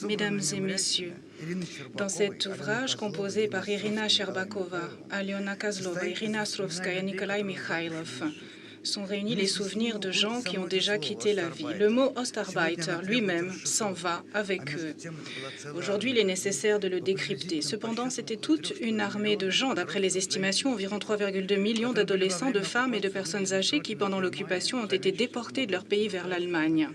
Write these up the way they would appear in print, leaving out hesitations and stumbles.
Mesdames et messieurs, dans cet ouvrage composé par Irina Sherbakova, Aliona Kazlova, Irina Ostrovskaya, Nikolai Mikhailov, sont réunis les souvenirs de gens qui ont déjà quitté la vie. Le mot Ostarbeiter lui-même s'en va avec eux. Aujourd'hui, il est nécessaire de le décrypter. Cependant, c'était toute une armée de gens, d'après les estimations, environ 3,2 millions d'adolescents, de femmes et de personnes âgées qui, pendant l'occupation, ont été déportés de leur pays vers l'Allemagne.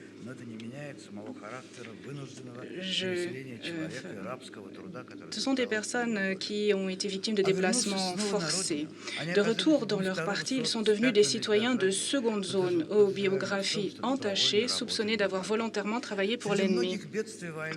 Ce sont des personnes qui ont été victimes de déplacements forcés. De retour dans leur parti, ils sont devenus des citoyens de seconde zone, aux biographies entachées, soupçonnés d'avoir volontairement travaillé pour l'ennemi.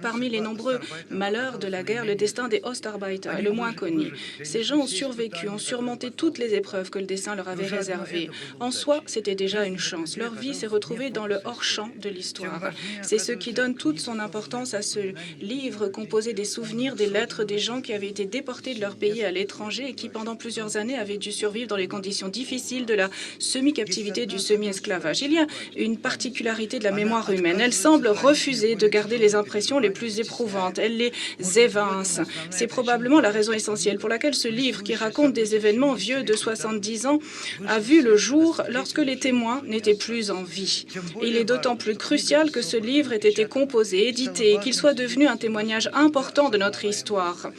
Parmi les nombreux malheurs de la guerre, le destin des Ostarbeiter est le moins connu. Ces gens ont survécu, ont surmonté toutes les épreuves que le destin leur avait réservées. En soi, c'était déjà une chance. Leur vie s'est retrouvée dans le hors-champ de l'histoire. C'est ce qui donne toute son importance à ce livre composé des souvenirs, des lettres des gens qui avaient été déportés de leur pays à l'étranger et qui, pendant plusieurs années, avaient dû survivre dans les conditions difficiles de la semi-captivité, du semi-esclavage. Il y a une particularité de la mémoire humaine. Elle semble refuser de garder les impressions les plus éprouvantes. Elle les évince. C'est probablement la raison essentielle pour laquelle ce livre, qui raconte des événements vieux de 70 ans, a vu le jour lorsque les témoins n'étaient plus en vie. Il est d'autant plus crucial que ce livre ait été composé, édité, et qu'il soit devenu un témoignage important de notre histoire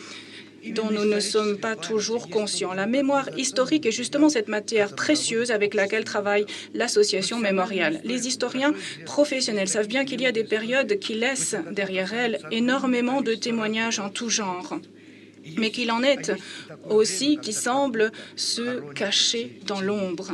dont nous ne sommes pas toujours conscients. La mémoire historique est justement cette matière précieuse avec laquelle travaille l'association mémoriale. Les historiens professionnels savent bien qu'il y a des périodes qui laissent derrière elles énormément de témoignages en tout genre, mais qu'il en est aussi qui semblent se cacher dans l'ombre.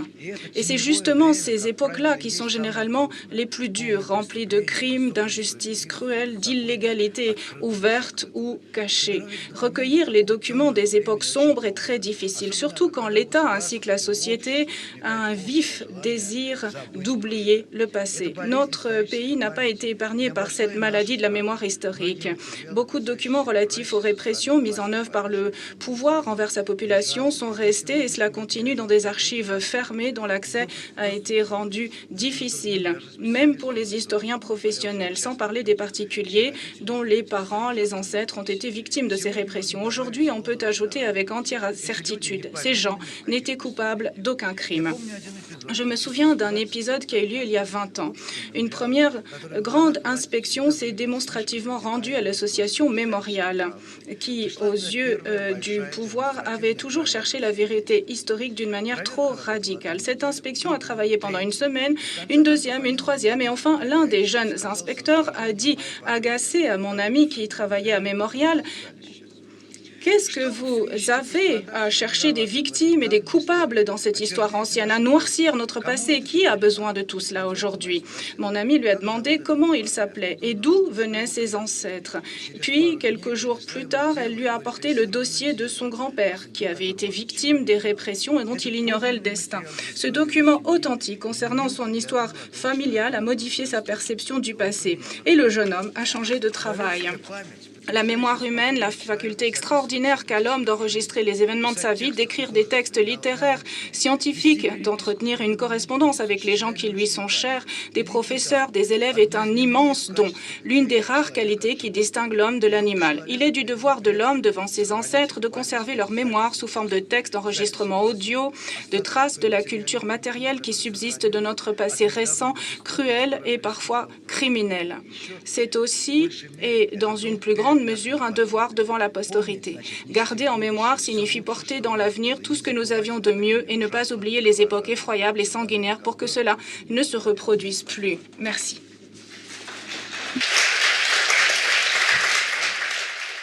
Et c'est justement ces époques-là qui sont généralement les plus dures, remplies de crimes, d'injustices cruelles, d'illégalités ouvertes ou cachées. Recueillir les documents des époques sombres est très difficile, surtout quand l'État ainsi que la société a un vif désir d'oublier le passé. Notre pays n'a pas été épargné par cette maladie de la mémoire historique. Beaucoup de documents relatifs aux répressions mises en œuvre par le pouvoir envers sa population sont restés et cela continue dans des archives fermées dont l'accès a été rendu difficile, même pour les historiens professionnels, sans parler des particuliers dont les parents, les ancêtres ont été victimes de ces répressions. Aujourd'hui, on peut ajouter avec entière certitude, ces gens n'étaient coupables d'aucun crime. Je me souviens d'un épisode qui a eu lieu il y a 20 ans. Une première grande inspection s'est démonstrativement rendue à l'association mémoriale, qui, aux yeux du pouvoir, avait toujours cherché la vérité historique d'une manière trop radicale. Cette inspection a travaillé pendant une semaine, une deuxième, une troisième, et enfin, l'un des jeunes inspecteurs a dit, agacé à mon ami qui travaillait à Mémorial, qu'est-ce que vous avez à chercher des victimes et des coupables dans cette histoire ancienne, à noircir notre passé? Qui a besoin de tout cela aujourd'hui? Mon ami lui a demandé comment il s'appelait et d'où venaient ses ancêtres. Puis, quelques jours plus tard, elle lui a apporté le dossier de son grand-père, qui avait été victime des répressions et dont il ignorait le destin. Ce document authentique concernant son histoire familiale a modifié sa perception du passé et le jeune homme a changé de travail. La mémoire humaine, la faculté extraordinaire qu'a l'homme d'enregistrer les événements de sa vie, d'écrire des textes littéraires, scientifiques, d'entretenir une correspondance avec les gens qui lui sont chers, des professeurs, des élèves, est un immense don, l'une des rares qualités qui distinguent l'homme de l'animal. Il est du devoir de l'homme devant ses ancêtres de conserver leur mémoire sous forme de textes, d'enregistrements audio, de traces de la culture matérielle qui subsiste de notre passé récent, cruel et parfois criminel. C'est aussi, et dans une plus grande mesure, un devoir devant la postérité. Garder en mémoire signifie porter dans l'avenir tout ce que nous avions de mieux et ne pas oublier les époques effroyables et sanguinaires pour que cela ne se reproduise plus. Merci.